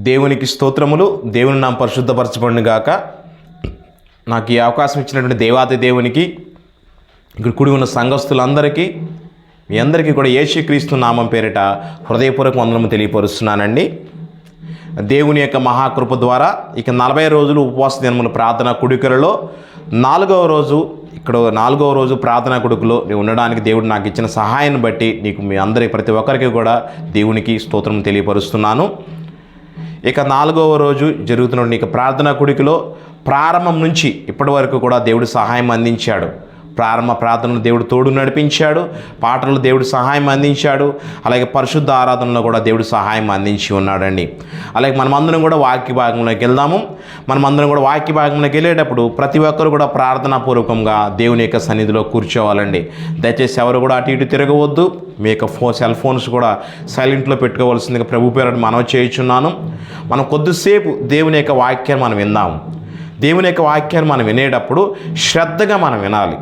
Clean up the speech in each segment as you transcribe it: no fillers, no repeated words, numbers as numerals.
దేవునికి స్తోత్రములు. దేవుని నామం పరిశుద్ధపరచబడును గాక. నాకు ఈ అవకాశం ఇచ్చినటువంటి దేవాది దేవునికి, ఇక్కడ కూడి ఉన్న సంఘస్థులందరికీ, మీ అందరికీ కూడా యేసుక్రీస్తు నామం పేరిట హృదయపూర్వక వందనము తెలియపరుస్తున్నానండి. దేవుని యొక్క మహాకృప ద్వారా ఇక 40 రోజులు ఉపవాస దినముల ప్రార్థన కుడికలలో 4వ రోజు ప్రార్థనా కొడుకులో నేను ఉండడానికి దేవుడు నాకు ఇచ్చిన సహాయాన్ని బట్టి మీ అందరి ప్రతి ఒక్కరికి కూడా దేవునికి స్తోత్రం తెలియపరుస్తున్నాను. ఇక 4వ రోజు జరుగుతున్న ప్రార్థనా కొడుకులో ప్రారంభం నుంచి ఇప్పటి వరకు కూడా దేవుడు సహాయం అందించాడు. ప్రారంభ ప్రార్థనలు దేవుడు తోడు నడిపించాడు, పాటలు దేవుడు సహాయం అందించాడు, అలాగే పరిశుద్ధ ఆరాధనలో కూడా దేవుడు సహాయం అందించి ఉన్నాడండి. అలాగే మనమందరం కూడా వాక్య భాగంలోకి వెళ్దాము. మనమందరం కూడా వాక్య భాగంలోకి వెళ్ళేటప్పుడు ప్రతి ఒక్కరు కూడా ప్రార్థనాపూర్వకంగా దేవుని యొక్క సన్నిధిలో కూర్చోవాలండి. దయచేసి ఎవరు కూడా అటు ఇటు తిరగవద్దు. మీ యొక్క సెల్ ఫోన్స్ కూడా సైలెంట్లో పెట్టుకోవాల్సిందిగా ప్రభు పేరట మనవి చేయుచున్నాను. మనం కొద్దిసేపు దేవుని యొక్క వాక్యాన్ని మనం విందాము. దేవుని యొక్క వాక్యాన్ని మనం వినేటప్పుడు శ్రద్ధగా మనం వినాలి.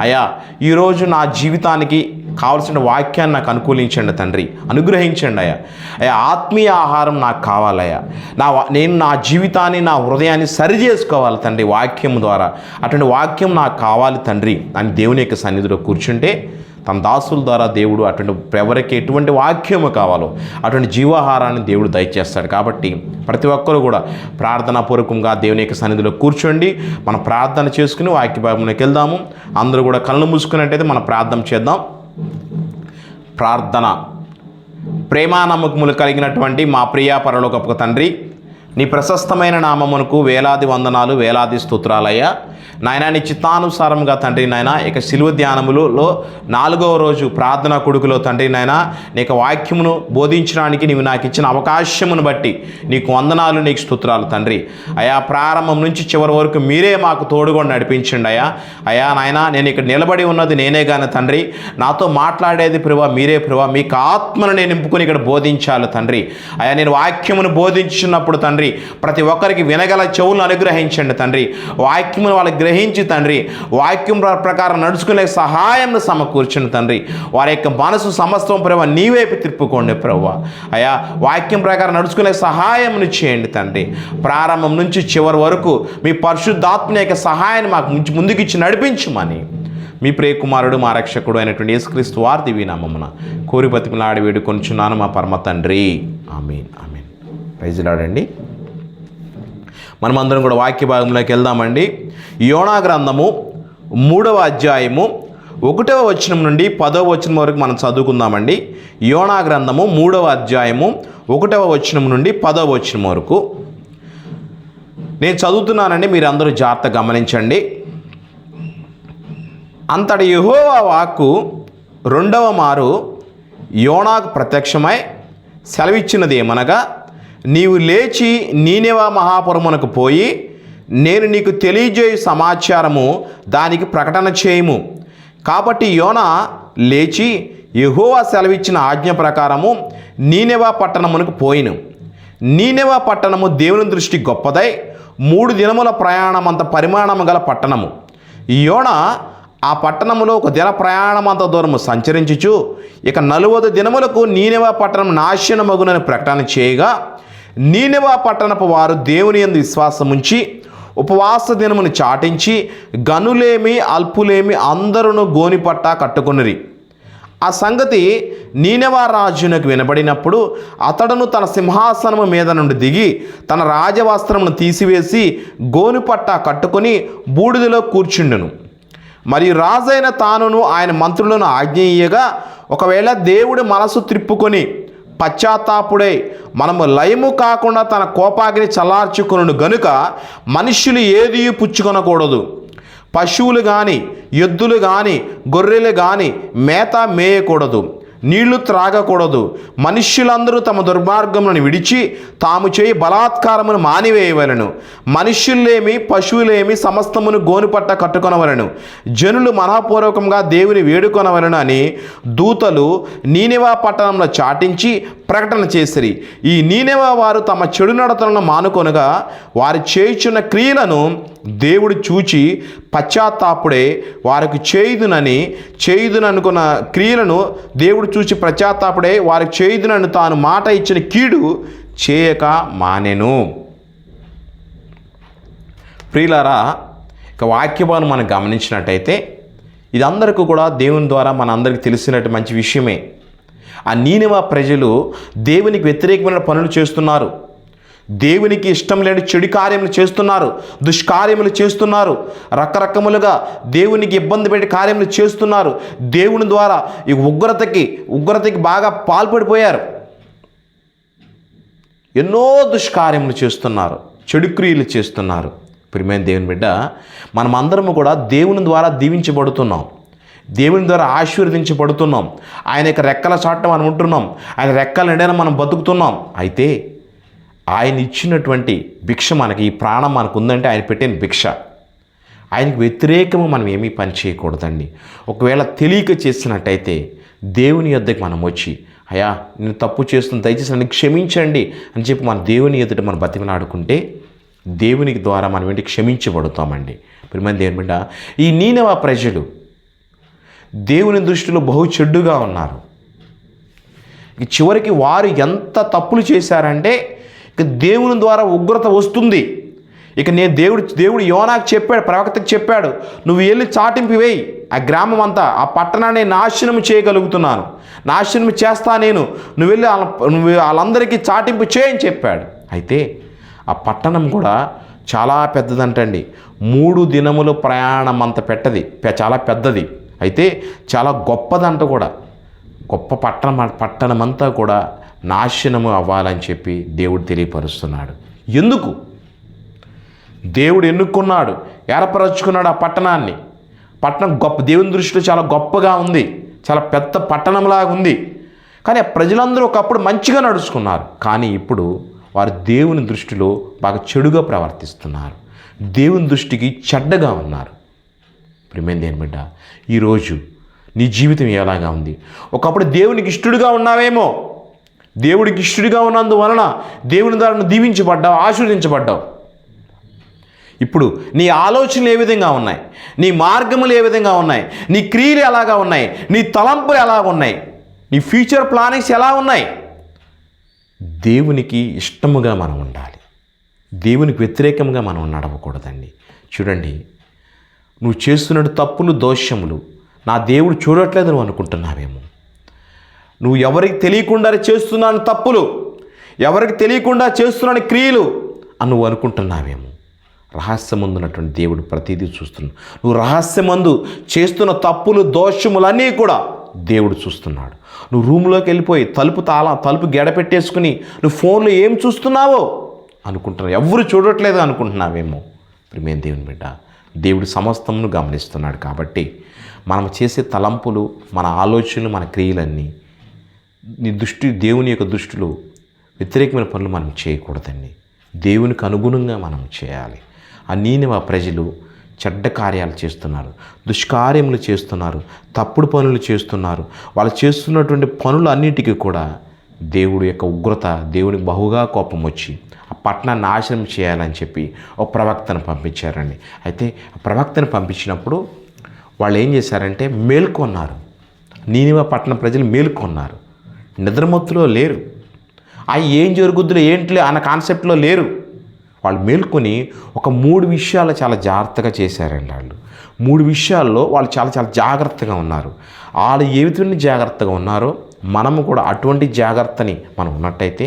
అయ్యా, ఈరోజు నా జీవితానికి కావలసిన వాక్యాన్ని నాకు అనుకూలించండి తండ్రి, అనుగ్రహించండి అయ్యా. అయ్యా, ఆత్మీయ ఆహారం నాకు కావాలయ్యా. నేను నా జీవితాన్ని, నా హృదయాన్ని సరి చేసుకోవాలి తండ్రి వాక్యం ద్వారా. అటువంటి వాక్యం నాకు కావాలి తండ్రి అని దేవుని యొక్క సన్నిధిలో కూర్చుంటే తన దాసుల ద్వారా దేవుడు అటువంటి ఎవరికి ఎటువంటి వాక్యము కావాలో అటువంటి జీవాహారాన్ని దేవుడు దయచేస్తాడు. కాబట్టి ప్రతి ఒక్కరూ కూడా ప్రార్థనాపూర్వకంగా దేవుని యొక్క సన్నిధిలో కూర్చోండి. మనం ప్రార్థన చేసుకుని వాక్య భాగంలోకి వెళ్దాము. అందరూ కూడా కళ్ళు మూసుకున్నట్టయితే మనం ప్రార్థన చేద్దాం. ప్రార్థన. ప్రేమా నమ్మకములు కలిగినటువంటి మా ప్రియ పరలోకపు తండ్రి, నీ ప్రశస్తమైన నామమునకు వేలాది వందనాలు, వేలాది స్తోత్రాలయ్యా. నాయన, నీ చిత్తానుసారంగా తండ్రి నాయన ఇక శిలువ ధ్యానములలో 4వ రోజు ప్రార్థనా కొడుకులో తండ్రి నాయన నీకు వాక్యమును బోధించడానికి నీవు నాకు ఇచ్చిన అవకాశమును బట్టి నీకు వందనాలు, నీకు స్తోత్రాలు తండ్రి. అయా, ప్రారంభం నుంచి చివరి వరకు మీరే మాకు తోడుగా నడిపించండి అయ్యా. అయా నాయన, నేను ఇక్కడ నిలబడి ఉన్నది నేనే కానీ తండ్రి, నాతో మాట్లాడేది ప్రభా మీరే ప్రభా. మీకు ఆత్మను నేను నింపుకొని ఇక్కడ బోధించాలి తండ్రి. అయా, నేను వాక్యమును బోధించినప్పుడు తండ్రి ప్రతి ఒక్కరికి వినగల చెవులను అనుగ్రహించండి తండ్రి. వాక్యమును వాళ్ళకి గ్రహించి తండ్రి వాక్యం ప్రకారం నడుచుకునే సహాయం సమకూర్చండి తండ్రి. వారి యొక్క మనసు సమస్తం ప్రభావ నీవైపు తిప్పుకోండి ప్రభావ. అయా, వాక్యం ప్రకారం నడుచుకునే సహాయం చేయండి తండ్రి. ప్రారంభం నుంచి చివరి వరకు మీ పరిశుద్ధాత్మ యొక్క సహాయాన్ని మాకు ముందుకు ఇచ్చి నడిపించమని మీ ప్రియకుమారుడు మా రక్షకుడు అయినటువంటి యేసుక్రీస్తు వారి దివ్య నామమున కోరి బతిమలాడి వేడుకొనుచున్నాను మా పరమ తండ్రి. ఆమేన్, ఆమేన్. ప్రైజ్ లార్డ్ అండి. మనమందరం కూడా వాక్య భాగంలోకి వెళ్దామండి. యోనా గ్రంథము 3వ అధ్యాయము 1వ వచనం నుండి 10వ వచనం వరకు మనం చదువుకుందామండి. యోనా గ్రంథము 3వ అధ్యాయము 1వ వచనం నుండి 10వ వచనం వరకు నేను చదువుతున్నానండి. మీరు అందరూ జాగ్రత్తగా గమనించండి. అంతటి యెహోవా వాక్కు 2వ మారు యోనాకు ప్రత్యక్షమై సెలవిచ్చినది ఏమనగా, నీవు లేచి నీనెవె మహాపురమునకు పోయి నేను నీకు తెలియజేయు సమాచారము దానికి ప్రకటన చేయము. కాబట్టి యోనా లేచి యెహోవా సెలవిచ్చిన ఆజ్ఞ ప్రకారము నీనెవె పట్టణమునకు పోయిను. నీనెవె పట్టణము దేవుని దృష్టి గొప్పదై 3 దినముల ప్రయాణమంత పరిమాణము గల పట్టణము. యోనా ఆ పట్టణములో 1 దిన ప్రయాణమంత దూరము సంచరించుచు ఇక 40 దినములకు నీనెవె పట్టణం నాశనమగునని ప్రకటన చేయగా, నీనెవె పట్టణపు వారు దేవుని యందు విశ్వాసముంచి ఉపవాస దినమును చాటించి గనులేమి అల్పులేమి అందరూ గోనిపట్ట కట్టుకొనిరి. ఆ సంగతి నీనెవె రాజునకు వినబడినప్పుడు అతడును తన సింహాసనము మీద నుండి దిగి తన రాజవస్త్రమును తీసివేసి గోనిపట్ట కట్టుకొని బూడిదలో కూర్చుండెను. మరియు రాజైన తానును ఆయన మంత్రులను ఆజ్ఞేయగా, ఒకవేళ దేవుడి మనసు త్రిప్పుకొని పశ్చాత్తాపుడై మనము లయము కాకుండా తన కోపాగ్ని చల్లార్చుకొనును గనుక మనుష్యులు ఏదీ పుచ్చుకొనకూడదు. పశువులు కానీ, ఎద్దులు కానీ, గొర్రెలు కానీ మేత మేయకూడదు, నీళ్లు త్రాగకూడదు. మనుష్యులందరూ తమ దుర్మార్గములను విడిచి తాము చేయి బలాత్కారమును మానివేయవలను. మనుష్యులేమి పశువులేమి సమస్తమును గోనుపట్ట కట్టుకొనవలను. జనులు మనఃపూర్వకంగా దేవుని వేడుకొనవలను అని దూతలు నీనెవె పట్టణంలో చాటించి ప్రకటన చేసిరి. ఈ నీనెవె వారు తమ చెడు నడతలను మానుకొనగా వారి చేయుచున్న క్రియలను దేవుడు చూచి పశ్చాత్తాపుడే వారికి చేయుదుననుకున్న క్రియలను దేవుడు చూచి పశ్చాత్తాపుడే వారికి చేయుదునని తాను మాట ఇచ్చిన కీడు చేయక మానెను. ప్రియులారా, ఇక వాక్యభావం మనం గమనించినట్టయితే ఇది అందరికీ కూడా దేవుని ద్వారా మన అందరికీ తెలిసినట్టు మంచి విషయమే. ఆ నీనెవె ప్రజలు దేవునికి వ్యతిరేకమైన పనులు చేస్తున్నారు, దేవునికి ఇష్టం లేని చెడు కార్యములు చేస్తున్నారు, దుష్కార్యములు చేస్తున్నారు, రకరకములుగా దేవునికి ఇబ్బంది పెట్టి కార్యములు చేస్తున్నారు. దేవుని ద్వారా ఈ ఉగ్రతకి బాగా పాల్పడిపోయారు. ఎన్నో దుష్కార్యములు చేస్తున్నారు, చెడు క్రియలు చేస్తున్నారు. ప్రియమైన దేవుని బిడ్డ, మనమందరము కూడా దేవుని ద్వారా దీవించబడుతున్నాం, దేవుని ద్వారా ఆశీర్వదించబడుతున్నాం. ఆయన యొక్క రెక్కల చాటున మనం ఉంటున్నాం, ఆయన రెక్కల నిండా మనం బతుకుతున్నాం. అయితే ఆయన ఇచ్చినటువంటి భిక్ష మనకి, ఈ ప్రాణం మనకు ఉందంటే ఆయన పెట్టిన భిక్ష. ఆయనకు వ్యతిరేకము మనం ఏమీ పని చేయకూడదండి. ఒకవేళ తెలియక చేసినట్టయితే దేవుని యొద్దకు మనం వచ్చి, అయ్యా నేను తప్పు చేస్తున్న, దయచేసి నన్ను క్షమించండి అని చెప్పి మన దేవుని ఎదుట మనం బతిమలాడుకుంటే దేవునికి ద్వారా మనం ఏంటి క్షమించబడుతామండి. ప్రియమైన దేవుని బిడ్డ, ఈ నీనెవె ప్రజలు దేవుని దృష్టిలో బహు చెడ్డుగా ఉన్నారు. చివరికి వారు ఎంత తప్పులు చేశారంటే ఇక దేవుని ద్వారా ఉగ్రత వస్తుంది. ఇక దేవుడు యోనాకు చెప్పాడు, ప్రవక్తకు చెప్పాడు, నువ్వు వెళ్ళి చాటింపు వేయి, ఆ గ్రామం అంతా, ఆ పట్టణాన్ని నాశనం చేయగలుగుతున్నాను, నాశనం చేస్తా నేను, నువ్వు వెళ్ళి వాళ్ళందరికీ చాటింపు చేయని చెప్పాడు. అయితే ఆ పట్టణం కూడా చాలా పెద్దదంటండి. 3 దినములు ప్రయాణం అంత చాలా పెద్దది. అయితే చాలా గొప్పదంట కూడా. గొప్ప పట్టణమంతా కూడా నాశనము అవ్వాలని చెప్పి దేవుడు తెలియపరుస్తున్నాడు. ఎందుకు? దేవుడు ఎన్నుకున్నాడు, ఏర్పరచుకున్నాడు ఆ పట్టణాన్ని. పట్టణం దేవుని దృష్టిలో చాలా గొప్పగా ఉంది, చాలా పెద్ద పట్టణంలాగా ఉంది. కానీ ఆ ప్రజలందరూ ఒకప్పుడు మంచిగా నడుచుకున్నారు. కానీ ఇప్పుడు వారు దేవుని దృష్టిలో బాగా చెడుగా ప్రవర్తిస్తున్నారు, దేవుని దృష్టికి చెడ్డగా ఉన్నారు. ప్రియమైన దేవుని బిడ్డ, ఈరోజు నీ జీవితం ఎలాగా ఉంది? ఒకప్పుడు దేవునికి ఇష్టడుగా ఉన్నావేమో, దేవుడికి ఇష్టడుగా ఉన్నందువలన దేవుని ద్వారా దీవించబడ్డావు, ఆశీర్వదించబడ్డావు. ఇప్పుడు నీ ఆలోచనలు ఏ విధంగా ఉన్నాయి, నీ మార్గములు ఏ విధంగా ఉన్నాయి, నీ క్రియలు ఎలాగా ఉన్నాయి, నీ తలంపులు ఎలా ఉన్నాయి, నీ ఫ్యూచర్ ప్లానింగ్స్ ఎలా ఉన్నాయి? దేవునికి ఇష్టముగా మనం ఉండాలి, దేవునికి వ్యతిరేకంగా మనం నడవకూడదండి. చూడండి, నువ్వు చేస్తున్న తప్పులు, దోషములు నా దేవుడు చూడట్లేదు నువ్వు అనుకుంటున్నావేమో. నువ్వు ఎవరికి తెలియకుండా చేస్తున్నాను తప్పులు, ఎవరికి తెలియకుండా చేస్తున్నాను క్రియలు అని నువ్వు అనుకుంటున్నావేమో. రహస్యమందున్నటువంటి దేవుడు ప్రతిదీ చూస్తున్నాడు. నువ్వు రహస్యమందు చేస్తున్న తప్పులు, దోషములన్నీ కూడా దేవుడు చూస్తున్నాడు. నువ్వు రూమ్లోకి వెళ్ళిపోయి తలుపు గెడపెట్టేసుకుని నువ్వు ఫోన్లో ఏం చూస్తున్నావో అనుకుంటున్నావు, ఎవరు చూడట్లేదు అనుకుంటున్నావేమో. ప్రియమైన దేవుని బిడ్డ, దేవుడు సమస్తమును గమనిస్తున్నాడు. కాబట్టి మనం చేసే తలంపులు, మన ఆలోచనలు, మన క్రియలన్నీ దేవుని యొక్క దృష్టిలో వ్యతిరేకమైన పనులు మనం చేయకూడదండి. దేవునికి అనుగుణంగా మనం చేయాలి. ఆ నీనెవె ప్రజలు చెడ్డ కార్యాలు చేస్తున్నారు, దుష్కార్యములు చేస్తున్నారు, తప్పుడు పనులు చేస్తున్నారు. వాళ్ళు చేస్తున్నటువంటి పనులన్నిటికీ కూడా దేవుడి యొక్క ఉగ్రత, దేవునికి బహుగా కోపం వచ్చి ఆ పట్టణాన్ని నాశనం చేయాలని చెప్పి ఒక ప్రవక్తను పంపించారండి. అయితే ఆ ప్రవక్తను పంపించినప్పుడు వాళ్ళు ఏం చేశారంటే మేల్కొన్నారు. నీనెవె పట్టణ ప్రజలు మేల్కొన్నారు, నిద్రమత్తులో లేరు. ఏం జరుగుద్దులో ఏంటిలే అన్న కాన్సెప్ట్లో లేరు. వాళ్ళు మేల్కొని ఒక 3 విషయాలు చాలా జాగ్రత్తగా చేశారండి. వాళ్ళు 3 విషయాల్లో వాళ్ళు చాలా జాగ్రత్తగా ఉన్నారు. వాళ్ళు ఏ విధంగా జాగ్రత్తగా ఉన్నారో మనము కూడా అటువంటి జాగ్రత్తని మనం ఉన్నట్టయితే,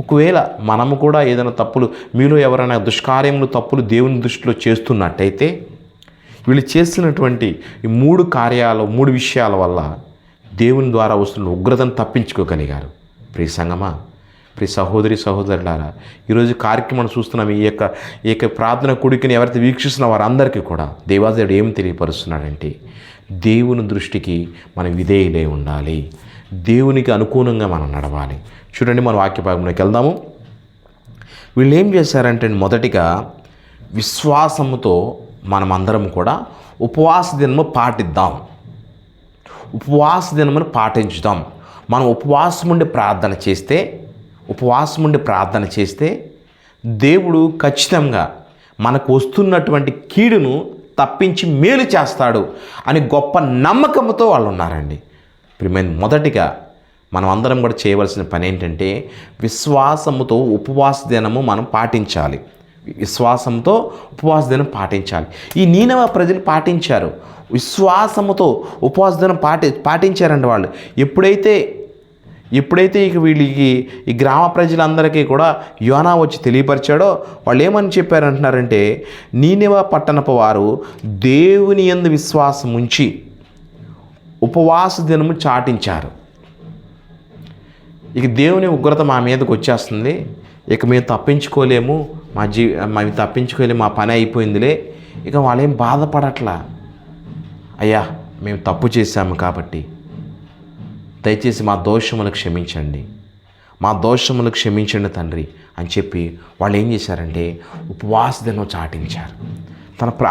ఒకవేళ మనము కూడా ఏదైనా తప్పులు, మీలో ఎవరైనా దుష్కార్యములు, తప్పులు దేవుని దృష్టిలో చేస్తున్నట్టయితే, వీళ్ళు చేస్తున్నటువంటి ఈ 3 విషయాల వల్ల దేవుని ద్వారా వస్తున్న ఉగ్రతను తప్పించుకోగలిగారు. ప్రియ సంగమా, ప్రియ సహోదరులారా, ఈరోజు కార్యక్రమం చూస్తున్నాం. ఈ యొక్క ప్రార్థన కూడికని ఎవరైతే వీక్షిస్తున్న వారందరికీ కూడా దేవాదేవుడు ఏం తెలియపరుస్తున్నాడంటే, దేవుని దృష్టికి మనం విధేయులై ఉండాలి, దేవునికి అనుకూలంగా మనం నడవాలి. చూడండి, మన వాక్య భాగంలోకి వెళ్దాము. వీళ్ళు ఏం చేశారంటే, మొదటిగా విశ్వాసముతో మనమందరం కూడా ఉపవాస దినము పాటిద్దాం, ఉపవాస దినమును పాటించుదాం. మనం ఉపవాసం ఉండి ప్రార్థన చేస్తే దేవుడు ఖచ్చితంగా మనకు వస్తున్నటువంటి కీడును తప్పించి మేలు చేస్తాడు అని గొప్ప నమ్మకంతో వాళ్ళు ఉన్నారండి. ప్రియమైన, మొదటిగా మనం అందరం కూడా చేయవలసిన పని ఏంటంటే విశ్వాసముతో ఉపవాస దినము మనం పాటించాలి. విశ్వాసంతో ఉపవాస దినం పాటించాలి. ఈ నీనెవె ప్రజలు పాటించారు. విశ్వాసముతో ఉపవాస దినం పాటించారండి వాళ్ళు. ఎప్పుడైతే ఇక వీళ్ళకి ఈ గ్రామ ప్రజలందరికీ కూడా యోనా వచ్చి తెలియపరిచాడో వాళ్ళు ఏమని చెప్పారంటున్నారంటే, నీనెవె పట్టణపు వారు దేవుని యందు విశ్వాసం ఉంచి ఉపవాస దినము చాటించారు. ఇక దేవుని ఉగ్రత మా మీదకి వచ్చేస్తుంది, ఇక మేము తప్పించుకోలేము, మేము తప్పించుకోలేము, మా పని అయిపోయిందిలే. ఇక వాళ్ళేం బాధపడట్లా. అయ్యా మేము తప్పు చేశాము కాబట్టి దయచేసి మా దోషములు క్షమించండి, మా దోషములు క్షమించండి తండ్రి అని చెప్పి వాళ్ళు ఏం చేశారంటే ఉపవాస దినం చాటించారు.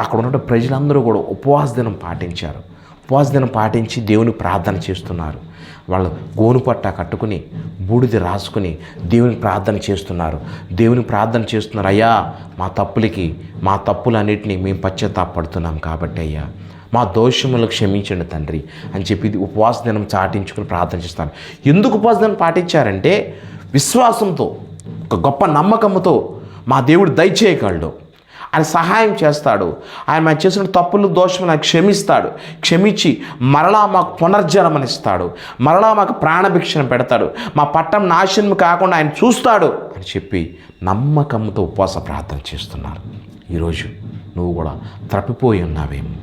అక్కడ ఉన్న ప్రజలందరూ కూడా ఉపవాస దినం పాటించారు. ఉపవాస దినం పాటించి దేవుని ప్రార్థన చేస్తున్నారు. వాళ్ళు గోనుపట్ట కట్టుకుని బూడిద రాసుకుని దేవుని ప్రార్థన చేస్తున్నారు. అయ్యా మా తప్పులన్నిటినీ మేము పశ్చాత్తాపడుతున్నాం కాబట్టి అయ్యా మా దోషములు క్షమించండి తండ్రి అని చెప్పి ఉపవాస దినం చాటించుకుని ప్రార్థన చేస్తాను. ఎందుకు ఉపవాస దినం పాటించారంటే విశ్వాసంతో, ఒక గొప్ప నమ్మకంతో మా దేవుడు దయచేయగలడు, ఆయన సహాయం చేస్తాడు, ఆయన మేము చేసిన తప్పులు దోషములు ఆయన క్షమిస్తాడు, క్షమించి మరలా మాకు పునర్జన్మనిస్తాడు, మరలా మాకు ప్రాణభిక్షణ పెడతాడు, మా పట్టణం నాశనం కాకుండా ఆయన చూస్తాడు అని చెప్పి నమ్మకంతో ఉపవాస ప్రార్థన చేస్తున్నారు. ఈరోజు నువ్వు కూడా తప్పిపోయి ఉన్నావేమో,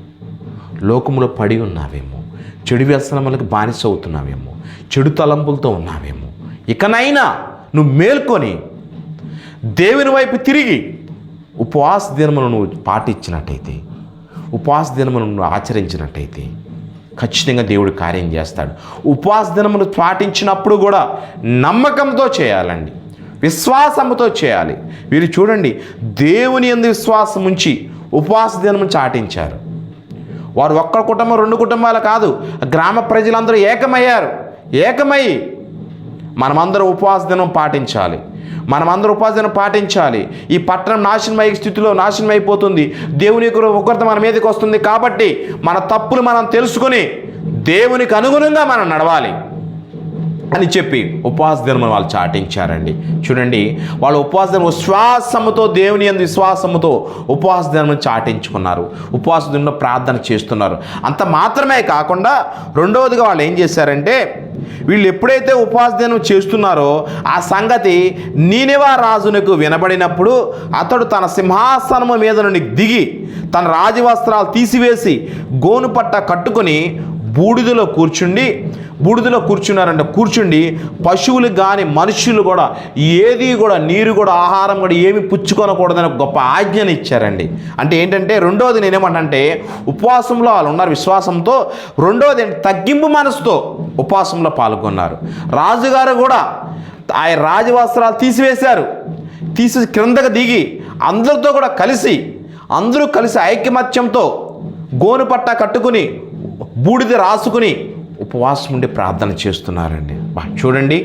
లోకములో పడి ఉన్నావేమో, చెడు వ్యసనములకు బానిస అవుతున్నావేమో, చెడు తలంపులతో ఉన్నావేమో, ఇకనైనా నువ్వు మేల్కొని దేవుని వైపు తిరిగి ఉపవాస దినమును నువ్వు పాటించినట్టయితే, ఉపవాస దినమును నువ్వు ఆచరించినట్టయితే ఖచ్చితంగా దేవుడు కార్యం చేస్తాడు. ఉపవాస దినమును పాటించినప్పుడు కూడా నమ్మకంతో చేయాలండి, విశ్వాసముతో చేయాలి. వీరు చూడండి, దేవుని యందు విశ్వాసం ఉంచి ఉపవాస దినము చాటించారు. వారు ఒక్క కుటుంబం, 2 కుటుంబాలు కాదు, గ్రామ ప్రజలందరూ ఏకమై మనమందరం ఉపవాస దినం పాటించాలి. ఈ పట్టణం నాశనం అయిపోతుంది. దేవుని యొక్క ఉగ్రత మన మీదకి వస్తుంది. కాబట్టి మన తప్పులు మనం తెలుసుకొని దేవునికి అనుగుణంగా మనం నడవాలి అని చెప్పి ఉపవాస దినం వాళ్ళు చాటించారండి. చూడండి, వాళ్ళు ఉపవాస దినం విశ్వాసముతో, దేవుని యందు విశ్వాసముతో ఉపవాస దినం చాటించుకున్నారు. ఉపవాస దినంలో ప్రార్థన చేస్తున్నారు. అంత మాత్రమే కాకుండా రెండవదిగా వాళ్ళు ఏం చేశారంటే, వీళ్ళు ఎప్పుడైతే ఉపవాస దినం చేస్తున్నారో ఆ సంగతి నీనెవె రాజునకు వినబడినప్పుడు అతడు తన సింహాసనము మీద నుండి దిగి తన రాజవస్త్రాలు తీసివేసి గోనుపట్ట కట్టుకొని బూడిదలో కూర్చుండి పశువులు కానీ మనుషులు కూడా ఏది కూడా నీరు కూడా ఆహారం కూడా ఏమి పుచ్చుకొనకూడదని గొప్ప ఆజ్ఞను ఇచ్చారండి. అంటే ఏంటంటే, రెండోది నేనేమంటే ఉపవాసంలో వాళ్ళు ఉన్నారు విశ్వాసంతో. రెండోది తగ్గింపు మనసుతో ఉపవాసంలో పాల్గొన్నారు. రాజుగారు కూడా ఆయన రాజవస్త్రాలు తీసివేశారు. క్రిందకు దిగి అందరూ కలిసి ఐకమత్యంతో గోనుపట్ట కట్టుకుని బూడిద రాసుకుని ఉపవాసం ఉండి ప్రార్థన చేస్తున్నారండి. చూడండి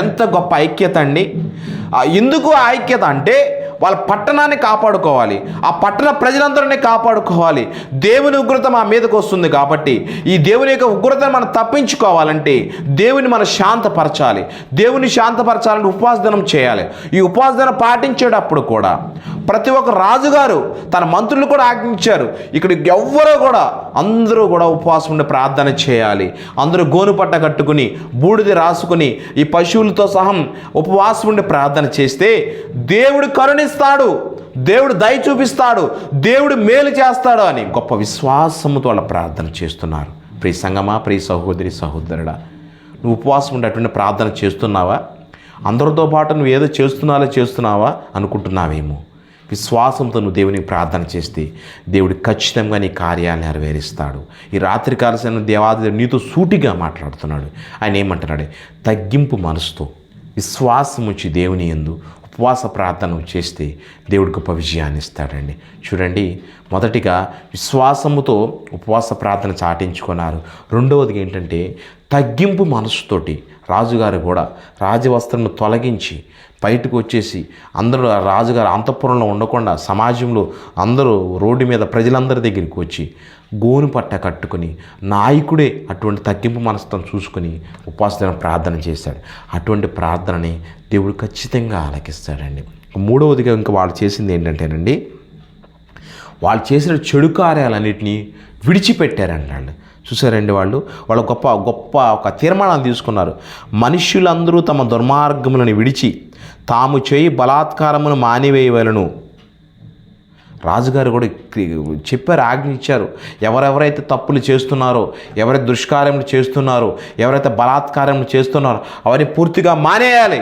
ఎంత గొప్ప ఐక్యత అండి. ఎందుకు ఆ ఐక్యత అంటే వాళ్ళ పట్టణాన్ని కాపాడుకోవాలి, ఆ పట్టణ ప్రజలందరినీ కాపాడుకోవాలి. దేవుని ఉగ్రత మా మీదకి వస్తుంది కాబట్టి ఈ దేవుని యొక్క ఉగ్రతను మనం తప్పించుకోవాలంటే దేవుని మనం శాంతపరచాలి. శాంతపరచాలంటే ఉపవాస దినం చేయాలి. ఈ ఉపవాస దినం పాటించేటప్పుడు కూడా ప్రతి ఒక్క రాజుగారు తన మంత్రులు కూడా ఆజ్ఞించారు, ఇక్కడ అందరూ కూడా ఉపవాసం ఉండి ప్రార్థన చేయాలి. అందరూ గోనుపట్ట కట్టుకుని బూడిద రాసుకుని ఈ పశువులతో సహా ఉపవాసం ఉండి ప్రార్థన చేస్తే దేవుడు కరుణిస్తాడు, దేవుడు దయ చూపిస్తాడు, దేవుడు మేలు చేస్తాడు అని గొప్ప విశ్వాసముతో వాళ్ళ ప్రార్థన చేస్తున్నారు. ప్రియ సంగమా, ప్రియ సహోదరి సహోదరుడా, నువ్వు ఉపవాసం ఉండేటువంటి ప్రార్థన చేస్తున్నావా? అందరితో పాటు నువ్వు ఏదో చేస్తున్నావా అనుకుంటున్నావేమో. విశ్వాసంతో నువ్వు దేవునికి ప్రార్థన చేస్తే దేవుడు ఖచ్చితంగా నీ కార్యాలు నెరవేరుస్తాడు. ఈ రాత్రి కాలసిన దేవాదేవుడు నీతో సూటిగా మాట్లాడుతున్నాడు. ఆయన ఏమంటున్నాడు? తగ్గింపు మనసుతో విశ్వాసం ఉంచి దేవుని యందు ఉపవాస ప్రార్థన చేస్తే దేవుడు గొప్ప విజయాన్ని ఇస్తాడండి. చూడండి, మొదటిగా విశ్వాసముతో ఉపవాస ప్రార్థన చాటించుకున్నారు. రెండవది ఏంటంటే తగ్గింపు మనసుతోటి రాజుగారు కూడా రాజవస్త్రంను తొలగించి బయటకు వచ్చేసి అందరూ రాజుగారు అంతఃపురంలో ఉండకుండా సమాజంలో అందరూ రోడ్డు మీద ప్రజలందరి దగ్గరికి వచ్చి గోను పట్ట కట్టుకుని నాయకుడే అటువంటి తగ్గింపు మనసుతో చూసుకుని ఉపవాస ప్రార్థన చేశాడు. అటువంటి ప్రార్థనని దేవుడు ఖచ్చితంగా ఆలకిస్తాడండి. మూడవదిగా ఇంకా వాళ్ళు చేసింది ఏంటంటేనండి, వాళ్ళు చేసిన చెడు కార్యాలన్నింటినీ విడిచిపెట్టారండి. చూసారండి, వాళ్ళు గొప్ప గొప్ప ఒక తీర్మానాలు తీసుకున్నారు. మనుష్యులందరూ తమ దుర్మార్గములను విడిచి తాము చేయి బలాత్కారమును మానివేయవలను. రాజుగారు కూడా చెప్పారు, ఆజ్ఞ ఇచ్చారు. ఎవరెవరైతే తప్పులు చేస్తున్నారో, ఎవరైతే దుష్కార్యములు చేస్తున్నారో, ఎవరైతే బలాత్కారములు చేస్తున్నారో అవన్నీ పూర్తిగా మానేయాలి.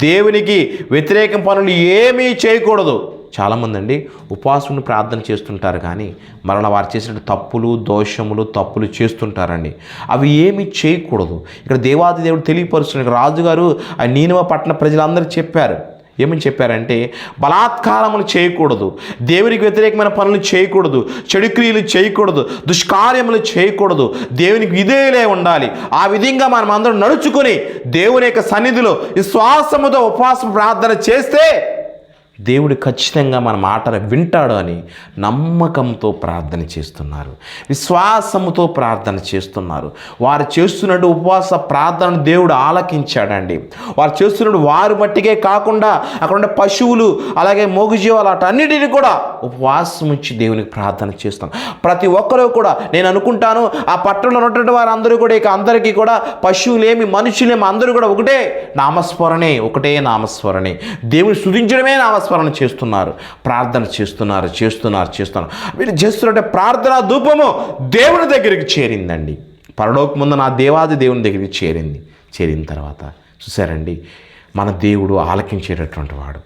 దేవునికి వ్యతిరేకం పనులు ఏమీ చేయకూడదు. చాలామంది అండి ఉపవాసం ప్రార్థన చేస్తుంటారు, కానీ మరలా వారు చేసిన తప్పులు చేస్తుంటారండి. అవి ఏమీ చేయకూడదు. ఇక్కడ దేవాది దేవుడు తెలియపరుస్తున్న రాజుగారు ఆ నీనెవె పట్టణ ప్రజలందరూ చెప్పారు. ఏమని చెప్పారంటే, బలాత్కారములు చేయకూడదు, దేవునికి వ్యతిరేకమైన పనులు చేయకూడదు, చెడు క్రియలు చేయకూడదు, దుష్కార్యములు చేయకూడదు, దేవునికి విధేయులే ఉండాలి. ఆ విధంగా మనం అందరం నడుచుకొని దేవుని యొక్క సన్నిధిలో విశ్వాసముతో ఉపవాసం ప్రార్థన చేస్తే దేవుడు ఖచ్చితంగా మన మాటను వింటాడు అని నమ్మకంతో ప్రార్థన చేస్తున్నారు, విశ్వాసముతో ప్రార్థన చేస్తున్నారు. వారు చేస్తున్నట్టు ఉపవాస ప్రార్థనను దేవుడు ఆలకించాడండి. వారు చేస్తున్నట్టు వారు మట్టికే కాకుండా అక్కడ ఉండే పశువులు, అలాగే మూగజీవాలు అటన్నిటిని కూడా ఉపవాసం ఇచ్చి దేవునికి ప్రార్థన చేస్తాను. ప్రతి ఒక్కరూ కూడా నేను అనుకుంటాను ఆ పట్టణంలో ఉన్నటువంటి వారందరూ కూడా ఇక అందరికీ కూడా పశువులేమి మనుషులేమి అందరూ కూడా ఒకటే నామస్మరణే, దేవుని స్తుతించడమే నామస్మరణ చేస్తున్నారు, ప్రార్థన చేస్తున్నారు. వీళ్ళు చేస్తున్నట్టే ప్రార్థన ధూపము దేవుని దగ్గరికి చేరిందండి. పరలోకముందు నా దేవాది దేవుని దగ్గరికి చేరిన తర్వాత చూసారండి, మన దేవుడు ఆలకించేటటువంటి వాడు,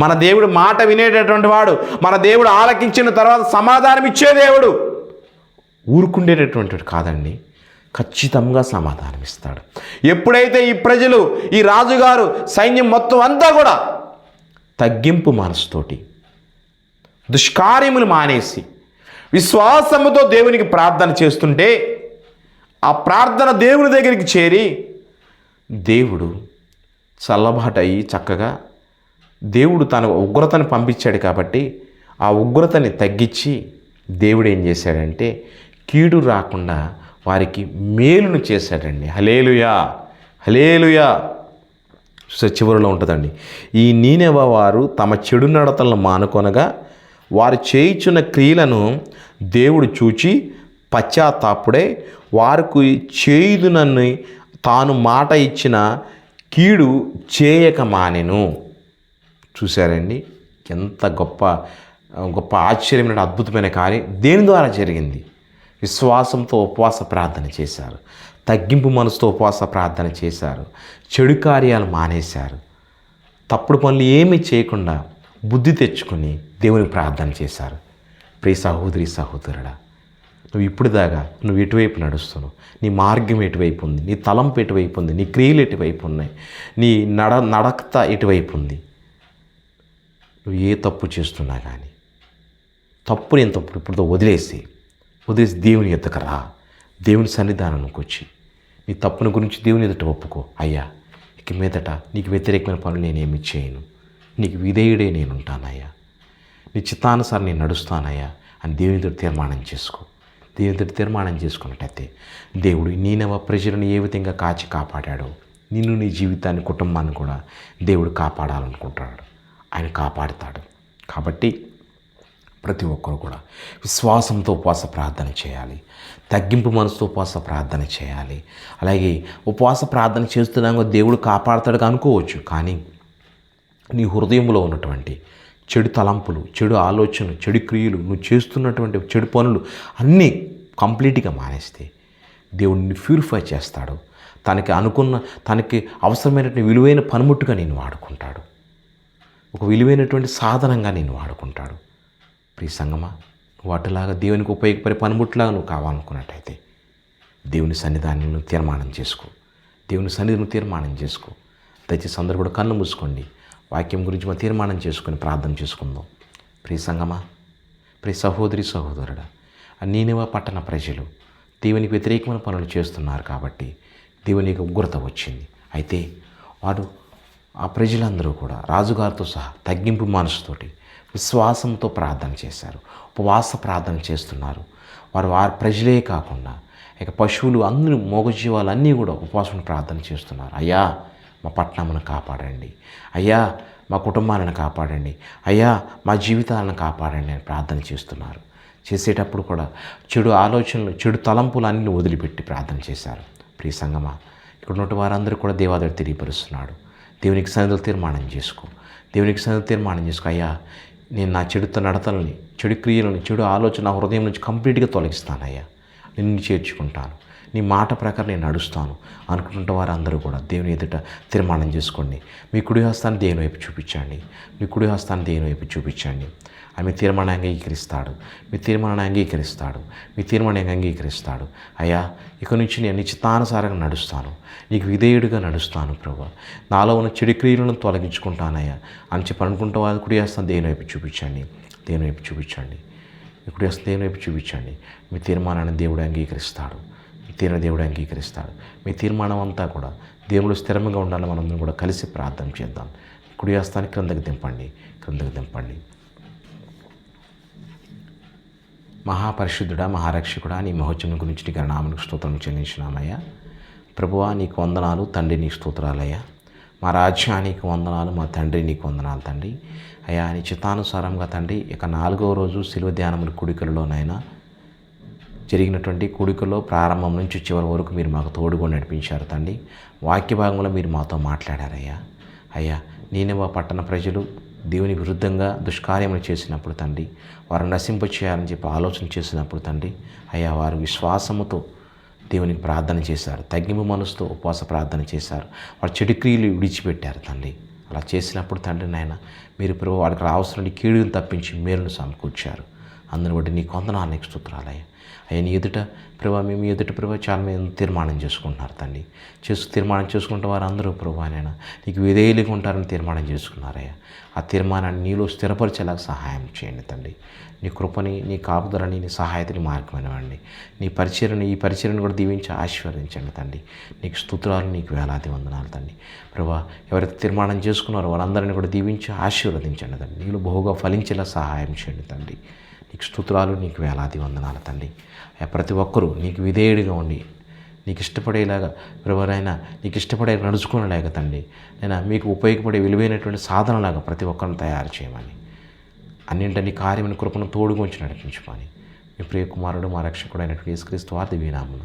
మన దేవుడు మాట వినేటటువంటి వాడు, మన దేవుడు ఆలకించిన తర్వాత సమాధానం ఇచ్చే దేవుడు, ఊరుకుండేటటువంటి కాదండి, ఖచ్చితంగా సమాధానం ఇస్తాడు. ఎప్పుడైతే ఈ ప్రజలు, ఈ రాజుగారు సైన్యం మొత్తం అంతా కూడా తగ్గింపు మనసుతోటి దుష్కార్యములు మానేసి విశ్వాసముతో దేవునికి ప్రార్థన చేస్తుంటే, ఆ ప్రార్థన దేవుని దగ్గరికి చేరి దేవుడు చల్లబాటయి చక్కగా దేవుడు తన ఉగ్రతను పంపించాడు కాబట్టి ఆ ఉగ్రతని తగ్గించి దేవుడు ఏం చేశాడంటే కీడు రాకుండా వారికి మేలును చేశాడండి. హల్లెలూయా. చివరిలో ఉంటుందండి, ఈ నీనెవె వారు తమ చెడు నడతలను మానుకొనగా వారు చేయుచున్న క్రియలను దేవుడు చూచి పశ్చాత్తాపుడై వారికి చేయుదునని తాను మాట ఇచ్చిన కీడు చేయక మానెను. చూశారండి, ఎంత గొప్ప ఆశ్చర్యమైన అద్భుతమైన కార్యం దేని ద్వారా జరిగింది. విశ్వాసంతో ఉపవాస ప్రార్థన చేశారు, తగ్గింపు మనసుతో ఉపవాస ప్రార్థన చేశారు, చెడు కార్యాలు మానేశారు, తప్పుడు పనులు ఏమీ చేయకుండా బుద్ధి తెచ్చుకొని దేవునికి ప్రార్థన చేశారు. ప్రియ సహోదరి సహోదరుడా, నువ్వు ఇప్పుడు దాకా నువ్వు ఎటువైపు నడుస్తున్నావు, నీ మార్గం ఎటువైపు ఉంది, నీ తలంపు ఎటువైపు ఉంది, నీ క్రియలు ఎటువైపు ఉన్నాయి, నీ నడకత ఎటువైపు ఉంది. నువ్వు ఏ తప్పు చేస్తున్నా కానీ తప్పు ఇప్పుడు వదిలేసి దేవుని ఎద్దకు రా, దేవుని సన్నిధానానికి వచ్చి నీ తప్పుని గురించి దేవుని ఎదుట ఒప్పుకో. అయ్యా, ఇక మీదట నీకు వ్యతిరేకమైన పనులు నేనేమి చేయను, నీకు విధేయుడే నేను ఉంటానయ్యా, నీ చిత్తానుసారం నేను నడుస్తానయ్యా అని దేవుని ఎదుట తీర్మానం చేసుకో. దేవుని ఎదుట తీర్మానం చేసుకున్నట్టయితే దేవుడు నీనెవె ప్రజలను ఏ విధంగా కాపాడాడో నిన్ను, నీ జీవితాన్ని, కుటుంబాన్ని కూడా దేవుడు కాపాడాలనుకుంటాడు. ఆయన కాపాడుతాడు. కాబట్టి ప్రతి ఒక్కరు కూడా విశ్వాసంతో ఉపవాస ప్రార్థన చేయాలి, తగ్గింపు మనసుతో ఉపవాస ప్రార్థన చేయాలి. అలాగే ఉపవాస ప్రార్థన చేస్తున్నాక దేవుడు కాపాడతాడు అనుకోవచ్చు, కానీ నీ హృదయంలో ఉన్నటువంటి చెడు తలంపులు, చెడు ఆలోచనలు, చెడు క్రియలు, నువ్వు చేస్తున్నటువంటి చెడు పనులు అన్నీ కంప్లీట్గా మానేస్తే దేవుడిని ప్యూరిఫై చేస్తాడు. తనకి అవసరమైనటువంటి విలువైన పనిముట్టుగా నేను వాడుకుంటాడు, ఒక విలువైనటువంటి సాధనంగా నేను వాడుకుంటాడు. ప్రియ సంగమా, నువ్వు అటులాగా దేవునికి ఉపయోగపడే పనిముట్లాగా నువ్వు కావాలనుకున్నట్టయితే దేవుని సన్నిధాన్ని తీర్మానం చేసుకో, దేవుని సన్నిధిని తీర్మానం చేసుకో. దయచేసి అందరూ కూడా కన్ను మూసుకోండి, వాక్యం గురించి మనం తీర్మానం చేసుకొని ప్రార్థన చేసుకుందాం. ప్రియ సంగమా, ప్రియ సహోదరి సహోదరుడా, నీనెవె పట్టణ ప్రజలు దేవునికి వ్యతిరేకమైన పనులు చేస్తున్నారు కాబట్టి దేవునికి ఉగ్రత వచ్చింది. అయితే వాడు ఆ ప్రజలందరూ కూడా రాజుగారితో సహా తగ్గింపు మనసుతోటి విశ్వాసంతో ప్రార్థన చేశారు, ఉపవాస ప్రార్థన చేస్తున్నారు. వారి ప్రజలే కాకుండా ఇక పశువులు అందరూ మూగజీవాలు అన్నీ కూడా ఉపవాసం ప్రార్థన చేస్తున్నారు. అయ్యా మా పట్టణమును కాపాడండి, అయ్యా మా కుటుంబాలను కాపాడండి, అయ్యా మా జీవితాలను కాపాడండి అని ప్రార్థన చేస్తున్నారు. చేసేటప్పుడు కూడా చెడు ఆలోచనలు, చెడు తలంపులు అన్నీ వదిలిపెట్టి ప్రార్థన చేశారు. ప్రియ సంగమా, ఇక్కడ ఉన్నటువంటి వారందరూ కూడా దేవాదేవుడు తెలియపరుస్తున్నాడు. దేవునికి సన్నిధిలో తీర్మానం చేసుకో, దేవునికి సన్నిధిలో తీర్మానం చేసుకో. అయ్యా నేను నా చెడుతో నడతలని, చెడు క్రియలను, చెడు ఆలోచన హృదయం నుంచి కంప్లీట్గా తొలగిస్తానయ్యా, నిన్ను చేర్చుకుంటాను, నీ మాట ప్రకారం నేను నడుస్తాను అనుకుంటున్న వారందరూ కూడా దేవుని ఎదుట తీర్మానం చేసుకోండి. మీ కుడి హస్తాన్ని దేవుని వైపు చూపించండి, మీ కుడి హస్తాన్ని దేవుని వైపు చూపించండి. ఆమె తీర్మానాన్ని అంగీకరిస్తాడు, మీ తీర్మానాన్ని అంగీకరిస్తాడు, మీ తీర్మానాన్ని అంగీకరిస్తాడు. అయ్యా ఇక నుంచి నేను నిశ్చితానుసారంగా నడుస్తాను, నీకు విధేయుడిగా నడుస్తాను ప్రభా, నాలో ఉన్న చెడు క్రియలను తొలగించుకుంటానయ్యా అని చెప్పి అనుకుంటూ వాళ్ళు కుడి హస్తాన్ని దేవుని వైపు చూపించండి, దేవుని వైపు చూపించండి, కుడి హస్తాన్ని దేవుని వైపు చూపించండి. మీ తీర్మానాన్ని దేవుడు అంగీకరిస్తాడు, దేవుడు అంగీకరిస్తాడు. మీ తీర్మానం అంతా కూడా దేవుడు స్థిరంగా ఉండాలని మనందరం కూడా కలిసి ప్రార్థన చేద్దాం. కుడి హస్తాన్ని క్రిందకి దింపండి, క్రిందకి దింపండి. మహాపరిశుద్ధుడా, మహారక్షకుడా, నీ మహోచ్చరం గురించి నీ నామనికి స్తోత్రం చెల్లించినామయ్యా. ప్రభువా నీకు వందనాలు తండ్రి, నీకు స్తోత్రాలయ్యా. మా రాజ్యానికి వందనాలు, మా తండ్రి నీకు వందనాలు తండ్రి. అయ్యా నీ చిత్తానుసారంగా తండ్రి ఇక 4వ రోజు శిలువ ధ్యానముల కూడికలలోనైనా జరిగినటువంటి కూడికలో ప్రారంభం నుంచి చివరి వరకు మీరు మాకు తోడుగా నడిపించారు తండ్రి. వాక్య భాగంలో మీరు మాతో మాట్లాడారయ్యా. అయ్యా నీనెవా పట్టణ ప్రజలు దేవుని విరుద్ధంగా దుష్కార్యములు చేసినప్పుడు తండ్రి, వారు నశింపచేయాలని చెప్పి ఆలోచన చేసినప్పుడు తండ్రి, అయ్యా వారు విశ్వాసముతో దేవునికి ప్రార్థన చేశారు, తగ్గింపు మనసుతో ఉపవాస ప్రార్థన చేశారు, వారు చెడు క్రియలు విడిచిపెట్టారు తండ్రి. అలా చేసినప్పుడు తండ్రి నాయన మీరు ప్రభు వాడికి అవసరం కీడును తప్పించి మేలును సమకూర్చారు. అందుని బట్టి నీ వందనాలు, నీకు స్తోత్రాలయ్యా. అయ్యా నీ ఎదుట ప్రభా, మేము ఎదుట ప్రభా చాలా మంది తీర్మానం చేసుకుంటున్నారు తండ్రి. తీర్మానం చేసుకుంటే వారు అందరూ ప్రభా నైనా నీకు విధేయులుగా ఉంటారని తీర్మానం చేసుకున్నారయ్యా. ఆ తీర్మానాన్ని నీలో స్థిరపరిచేలాగా సహాయం చేయండి తండ్రి. నీ కృపని, నీ కాపుదలని, నీ సహాయతని మార్గమైనవండి. ఈ పరిచర్యను కూడా దీవించి ఆశీర్వదించండి తండ్రి. నీకు స్తుతురాలు, నీకు వేలాది వందనాలు తండ్రి. ప్రభా ఎవరైతే తీర్మానం చేసుకున్నారో వారందరినీ కూడా దీవించి ఆశీర్వదించండి తండ్రి. నీళ్ళు బహుగా ఫలించేలా సహాయం చేయండి తండ్రి. నీకు స్తుతురాలు, నీకు వేలాది వందనాలు తండ్రి. ప్రతి ఒక్కరూ నీకు విధేయుడిగా ఉండి నీకు ఇష్టపడేలాగా ఎవరైనా నీకు ఇష్టపడే నడుచుకునేలాగా తండ్రి నేను మీకు ఉపయోగపడే విలువైనటువంటి సాధనలాగా ప్రతి ఒక్కరిని తయారు చేయమని, అన్నింటినీ కార్యమైన కృపను తోడుగా ఉంచి నడిపించుకొని మీ ప్రియ కుమారుడు మా రక్షకుడు అయినటువంటి యేసుక్రీస్తు వారి దివ్యనామమున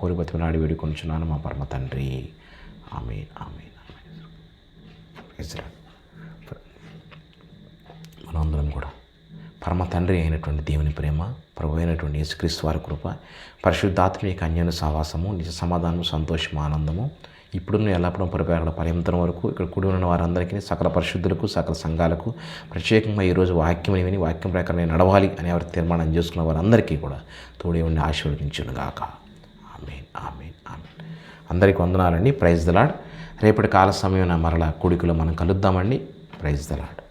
కోరి బతిమలాడి వేడుకొనుచున్నాను మా పరమ తండ్రి. ఆమేన్, ఆమేన్, ఆమేన్. మనందరం కూడా పరమ తండ్రి అయినటువంటి దేవుని ప్రేమ, ప్రభు అయినటువంటి యేసుక్రీస్తు వారి కృప, పరిశుద్ధాత్మ యొక్క అన్యోన్య సహవాసము, నిజ సమాధానము, సంతోషము, ఆనందము ఇప్పుడు ఎల్లప్పుడూ పరిపాలన పర్యంతరం వరకు ఇక్కడ కూడి ఉన్న వారందరికీ, సకల పరిశుద్ధులకు, సకల సంఘాలకు, ప్రత్యేకంగా ఈరోజు వాక్యం విని వాక్యం ప్రకారం నేను నడవాలి అని ఎవరు తీర్మానం చేసుకున్న వారందరికీ కూడా తోడే ఉండి ఆశీర్వదించునుగాక. ఆమేన్, ఆమేన్, ఆమేన్. అందరికీ వందనాలండి. Praise the Lord. రేపటి కాల సమయం మరలా కూడికలో మనం కలుద్దామండి. Praise the lord.